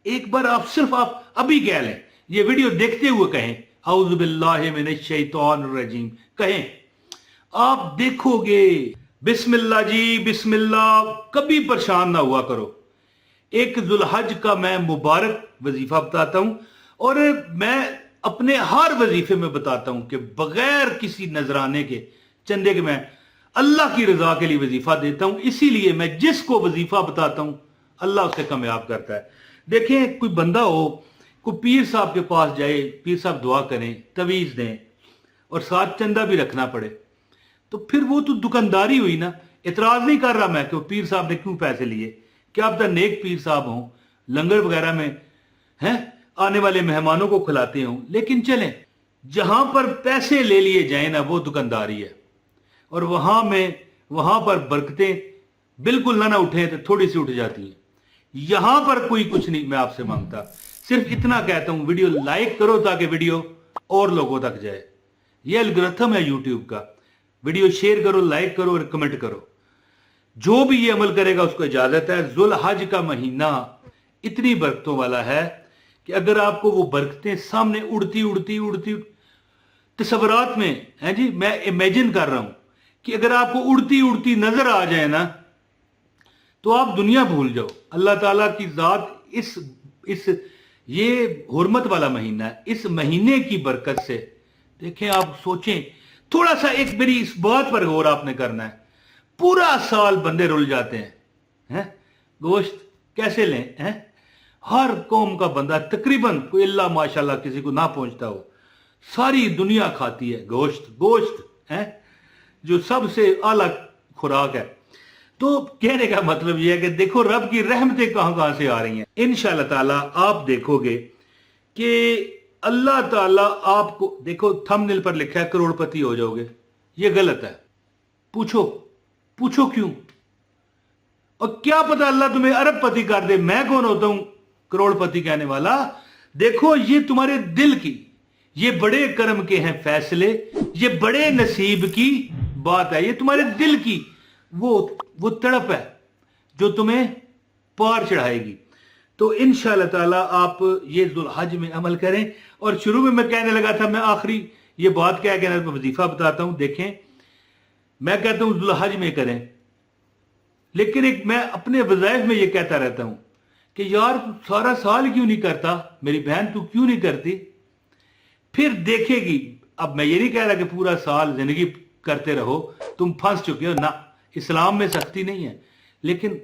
एक बार आप सिर्फ आप अभी कह लें, ये वीडियो देखते हुए कहें औज़ु बिल्लाहि मिनश शैतानिर रजीम, कहें, आप देखोगे बिस्मिल्लाह जी बिस्मिल्लाह, कभी परेशान ना हुआ करो। एक जुल्हज का मैं मुबारक वजीफा बताता हूं, और मैं अपने हर वजीफे में बताता हूं कि बगैर किसी नजराने के, चंदे के, मैं अल्लाह की रजा के लिए वजीफा देता हूं। इसीलिए मैं जिसको वजीफा बताता हूं अल्लाह उससे कामयाब करता है। देखें, कोई बंदा हो, कोई पीर साहब के पास जाए, पीर साहब दुआ करें, तवीज दें और साथ चंदा भी रखना पड़े, तो फिर वो तो दुकानदारी हुई ना। इतराज नहीं कर रहा मैं कि वो पीर साहब ने क्यों पैसे लिए, क्या आप नेक पीर साहब हों, लंगर वगैरह में हैं आने वाले मेहमानों को खिलाते हों, लेकिन चलें, जहां पर पैसे ले लिए जाए ना वो दुकानदारी है, और वहां पर बरकतें बिल्कुल ना उठे तो थोड़ी सी उठ जाती हैं। यहां पर कोई कुछ नहीं मैं आपसे मांगता, सिर्फ इतना कहता हूं, वीडियो लाइक करो ताकि वीडियो और लोगों तक जाए। यह एल्गोरिथम है यूट्यूब का। वीडियो शेयर करो, लाइक करो और कमेंट करो। जो भी ये अमल करेगा उसको इजाजत है। जुल्हज का महीना इतनी बरकतों वाला है कि अगर आपको वो बरकतें सामने उड़ती उड़ती उड़ती तस्वरात में है जी, मैं इमेजिन कर रहा हूं कि अगर आपको उड़ती उड़ती नजर आ जाए ना, तो आप दुनिया भूल जाओ। अल्लाह ताला की जात इस ये हुर्मत वाला महीना है, इस महीने की बरकत से देखें, आप सोचें थोड़ा सा, एक मेरी इस बात पर गौर आपने करना है। पूरा साल बंदे रुल जाते हैं, गोश्त कैसे लें, हैं? हर कौम का बंदा तकरीबन, कोई अल्लाह माशाल्लाह किसी को ना पहुंचता हो, सारी दुनिया खाती है गोश्त है, जो सबसे आला खुराक है। तो कहने का मतलब यह है कि देखो रब की रहमतें कहां कहां से आ रही हैं। इंशाअल्लाह ताला आप देखोगे कि अल्लाह ताला आपको, देखो थंबनेल पर लिखा है करोड़पति हो जाओगे, ये गलत है। पूछो क्यों, और क्या पता अल्लाह तुम्हें अरबपति कर दे। मैं कौन होता हूं करोड़पति कहने वाला। देखो ये तुम्हारे दिल की, ये बड़े कर्म के हैं फैसले, ये बड़े नसीब की बात है, ये तुम्हारे दिल की वो तड़प है जो तुम्हें पार चढ़ाएगी। तो इंशाअल्लाह ताला आप ये जुल्हज में अमल करें। और शुरू में मैं कहने लगा था, मैं आखिरी ये बात क्या कहना वजीफा बताता हूं। देखें, मैं कहता हूं जुल्हज में करें, लेकिन एक मैं अपने वज़ाइफ में ये कहता रहता हूं कि यार सारा साल क्यों नहीं करता, मेरी बहन तू क्यों नहीं करती, फिर देखेगी। अब मैं ये नहीं कह रहा कि पूरा साल जिंदगी करते रहो, तुम फंस चुके हो ना, इस्लाम में सख्ती नहीं है। लेकिन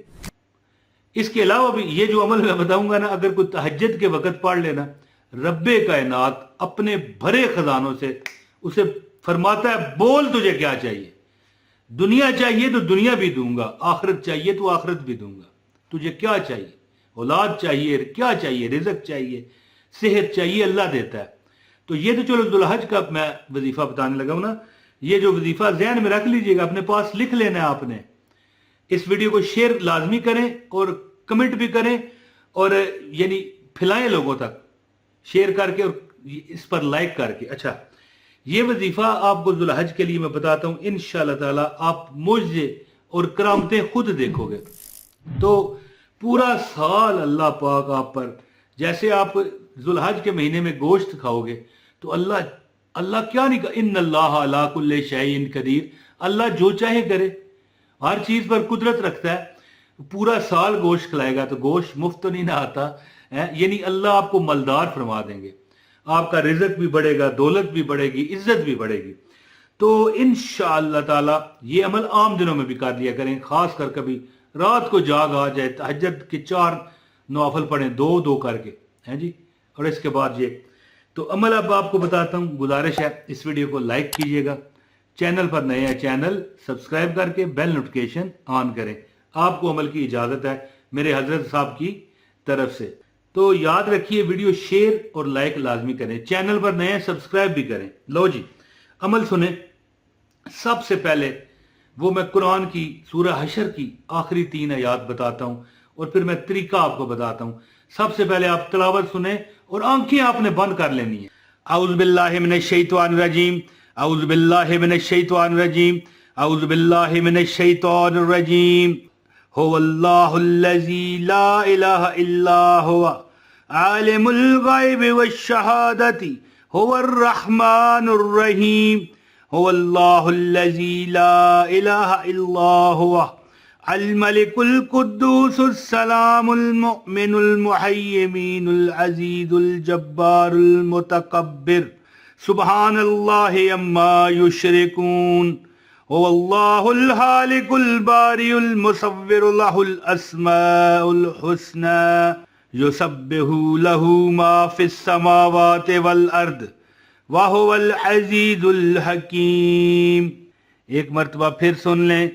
इसके अलावा भी ये जो अमल मैं बताऊंगा ना, अगर कोई तहज्जुद के वक्त पढ़ लेना, रब्बे कायनात अपने भरे खजानों से उसे फरमाता है, बोल तुझे क्या चाहिए, दुनिया चाहिए तो दुनिया भी दूंगा, आखिरत चाहिए तो आखिरत भी दूंगा, तुझे क्या चाहिए, औलाद चाहिए, क्या चाहिए, रिज़्क चाहिए, सेहत चाहिए, अल्लाह देता है। तो ये तो चलो जुल्हज का मैं वजीफा बताने लगा हूं ना, ये जो वजीफा ज़हन में रख लीजिएगा, अपने पास लिख लेना है आपने। इस वीडियो को शेयर लाजमी करें और कमेंट भी करें, और यानी फैलाएं लोगों तक, शेयर करके और इस पर लाइक करके। अच्छा, ये वजीफा आपको जुल्हज के लिए मैं बताता हूं, इंशाअल्लाह ताला आप मुझे और करामतें खुद देखोगे। तो पूरा साल अल्लाह पाक आप पर, जैसे आप जुल्हज के महीने में गोश्त खाओगे तो अल्लाह क्या नहीं, इन्नल्लाह अला कुल्ली शैइन कदीर, अल्लाह जो चाहे करे, हर चीज पर कुदरत रखता है। पूरा साल गोश्त खिलाएगा तो गोश्त मुफ्त तो नहीं ना आता है, यानी अल्लाह आपको मलदार फरमा देंगे, आपका रिज़्क भी बढ़ेगा, दौलत भी बढ़ेगी, इज्जत भी बढ़ेगी। तो इंशाअल्लाह ताला ये अमल आम दिनों में भी कर लिया करें, खास कर कभी रात को जाग आ जाए, तहज्जुद के 4 नवाफिल पढ़ें, 2-2 करके, हैं जी। और इसके बाद ये तो अमल अब आपको बताता हूं। गुजारिश है इस वीडियो को लाइक कीजिएगा, चैनल पर नए हैं चैनल सब्सक्राइब करके बेल नोटिफिकेशन ऑन करें। आपको अमल की इजाजत है मेरे हजरत साहब की तरफ से। तो याद रखिए, वीडियो शेयर और लाइक लाजमी करें, चैनल पर नए हैं सब्सक्राइब भी करें। लो जी, अमल सुने। सबसे पहले वो मैं कुरान की सूरह हशर की आखिरी 3 आयात बताता हूं और फिर मैं तरीका आपको बताता हूं। सबसे पहले आप तिलावत सुने और आंखें आपने बंद कर लेनी है। औज़ु बिल्लाहि मिनश शैतानिर रजीम, औज़ु बिल्लाहि मिनश शैतानिर रजीम, औज़ु बिल्लाहि मिनश शैतानिर रजीम। हुवल्लाहुल्लज़ी ला इलाहा इल्ला हुवा आलिमुल गायबि वश्शहादति हुवर रहमानुर रहीम हुवल्लाहुल्लज़ी ला इलाहा इल्ला हुवा अल मलिकुल कुद्दूसुस सलामुल मुमिनुल मुहय्यिमीनुल अज़ीज़ुल जब्बारुल मुतकब्बिर सुब्हानल्लाहि अम्मा युश्रिकून हुवल्लाहुल हालिकुल बारिउल मुसव्विरु लहुल अस्माउल हुस्ना युसब्बिहु लहू मा फिस समावाति वल अर्द व हुवल अज़ीज़ुल हकीम। एक मर्तबा फिर सुन लें।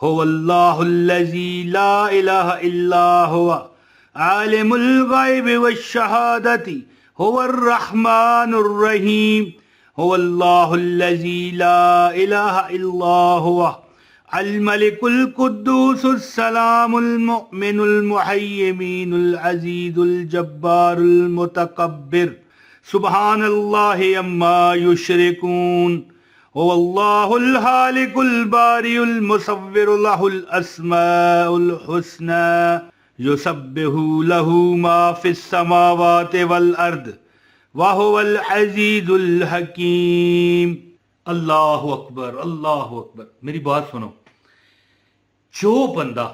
हुवल्लाहुल्लज़ी ला इलाहा इल्ला हुवा आलिमुल गायबि वश्शहादति हुवर रहमानुर रहीम हुवल्लाहुल्लज़ी ला इलाहा इल्ला हुवा अल मलिकुल कुद्दूसुस सलामुल मुमिनुल मुहय्यिमीनुल अज़ीज़ुल जब्बारुल मुतकब्बिर सुब्हानल्लाहि अम्मा युश्रिकून हुवल्लाहुल हालिकुल बारिउल मुसव्विरु लहुल अस्माउल हुस्ना युसब्बिहु लहू मा फिस समावाति वल अर्द व हुवल अज़ीज़ुल हकीम। अल्लाहु अकबर, अल्लाहु अकबर। मेरी बात सुनो, जो बंदा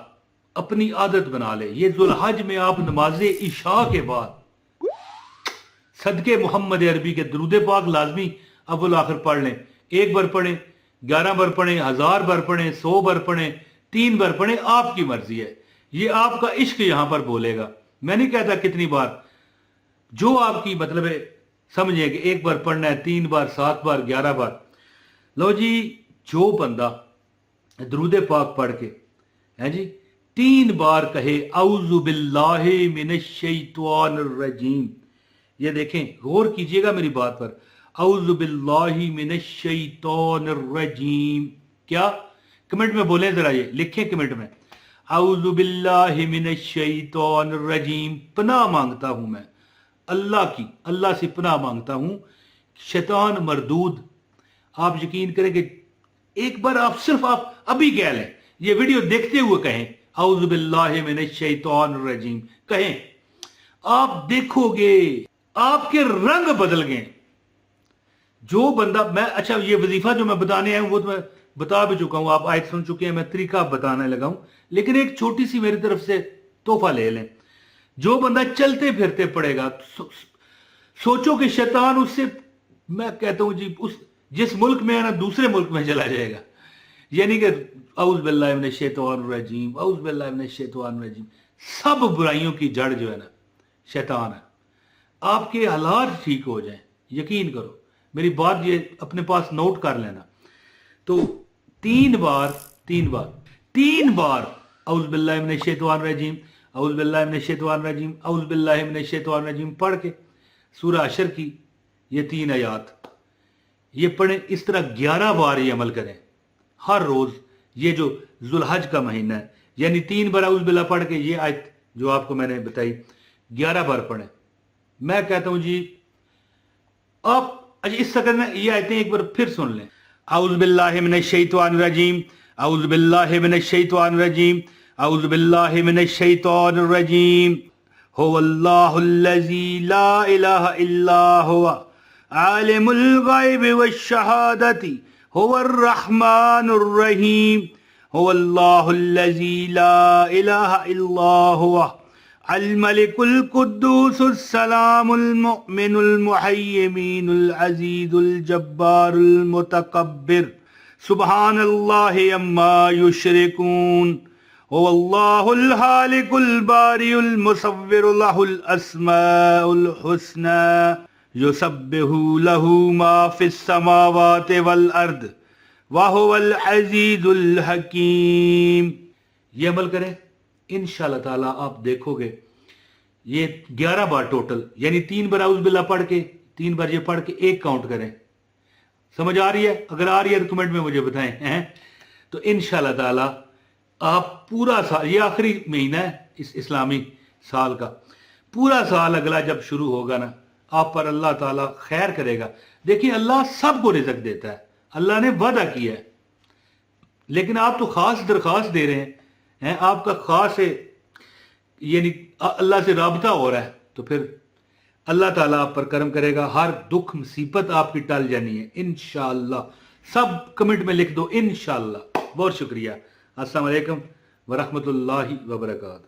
अपनी आदत बना ले, ये जुल्हज में आप नमाज़े इशा के बाद सदके मोहम्मद अरबी के दुरूद पाक लाजमी अव्वल आखिर पढ़ लें। 1 बार पढ़ें, 11 बार पढ़ें, 1000 बार पढ़ें, 100 बार पढ़ें, 3 बार पढ़ें, आपकी मर्जी है। ये आपका इश्क यहां पर बोलेगा। मैं नहीं कहता कितनी बार, जो आपकी मतलब है समझिए कि 1 बार पढ़ना है, 3 बार, 7 बार, 11 बार। लो जी, जो बंदा दुरूद पाक पढ़ के है जी 3 बार कहे औज़ु बिल्लाहि मिनश शैतानिर रजीम, ये देखें, गौर कीजिएगा मेरी बात पर, औज़ु बिल्लाहि मिनश शैतानिर रजीम। क्या? कमेंट में बोलें जरा, ये लिखें कमेंट में, औज़ु बिल्लाहि मिनश शैतानिर रजीम। पनाह मांगता हूं मैं अल्लाह की, अल्लाह से पनाह मांगता हूं शैतान मरदूद। आप यकीन करें कि एक बार आप सिर्फ आप अभी कह लें, ये वीडियो देखते हुए कहें औज़ु बिल्लाहि मिनश शैतानिर रजीम, कहें, आप देखोगे आपके रंग बदल गए। जो बंदा, मैं अच्छा ये वजीफा जो मैं बताने आया हूं वो तो मैं बता भी चुका हूं, आप आयत सुन चुके हैं, मैं तरीका बताने लगा हूं, लेकिन एक छोटी सी मेरी तरफ से तोहफा ले लें। जो बंदा चलते फिरते पड़ेगा, सोचो कि शैतान उससे, मैं कहता हूं जी, उस जिस मुल्क में है ना दूसरे मुल्क में चला जाएगा। यानी कि औज़ु बिल्लाहि मिनश शैतानिर रजीम, औज़ु बिल्लाहि मिनश शैतानिर रजीम। सब बुराइयों की जड़ जो है ना शैतान है। आपके हालात ठीक हो जाएं, यकीन करो मेरी बात, ये अपने पास नोट कर लेना। तो 3 बार औज़ु बिल्लाहि मिनश शैतानिर रजीम, औज़ु बिल्लाहि मिनश शैतानिर रजीम, औज़ु बिल्लाहि मिनश शैतानिर रजीम पढ़ के सूरह हशर की ये 3 आयात ये पढ़ें। इस तरह 11 बार ये अमल करें हर रोज। ये जो जुल्हज का महीना है, यानी 3 बार औज़ु बिल्लाह पढ़ के ये आयत जो आपको मैंने बताई 11 बार पढ़ें। मैं कहता हूं जी, आप अच्छा इस शक्ल में ये आयतें एक बार फिर सुन लें। औज़ु बिल्लाहि मिनश शैतानिर रजीम, औज़ु बिल्लाहि मिनश शैतानिर रजीम, औज़ु बिल्लाहि मिनश शैतानिर रजीम हुवल्लाहुल्लज़ी ला इलाहा इल्ला हुवा आलिमुल गायबि वश्शहादति हुवर रहमानुर रहीम हुवल्लाहुल्लज़ी ला इलाहा इल्ला हुवा अल मलिकुल कुद्दूसुस सलामुल मुमिनुल मुहय्यिमीनुल अज़ीज़ुल जब्बारुल मुतकब्बिर सुब्हानल्लाहि अम्मा युश्रिकून हुवल्लाहुल हालिकुल बारिउल मुसव्विरु लहुल अस्माउल हुस्ना युसब्बिहु लहू मा फिस समावाति वल अर्द व हुवल अज़ीज़ुल हकीम। ये अमल करें, इंशाअल्लाह ताला आप देखोगे ये 11 बार टोटल, यानी 3 बार औज़ु बिल्लाह पढ़ के, 3 बार ये पढ़ के 1 काउंट करें। समझ आ रही है? अगर आ रही है तो कमेंट में मुझे बताएं हैं। तो इंशाअल्लाह ताला आप पूरा साल, ये आखिरी महीना है इस इस्लामी साल का, पूरा साल अगला जब शुरू होगा ना, आप पर अल्लाह ताला खैर करेगा। देखिए अल्लाह सबको रिज़्क़ देता है, अल्लाह ने वादा किया है, लेकिन आप तो खास दरख्वास्त दे रहे हैं, आपका खास है यानी अल्लाह से राबता हो रहा है, تو پھر اللہ تعالیٰ آپ پر کرم کرے گا, ہر دکھ مصیبت آپ کی ٹل جانی ہے انشاءاللہ. سب کمنٹ میں لکھ دو انشاءاللہ. بہت شکریہ. السلام علیکم ورحمۃ اللہ وبرکاتہ.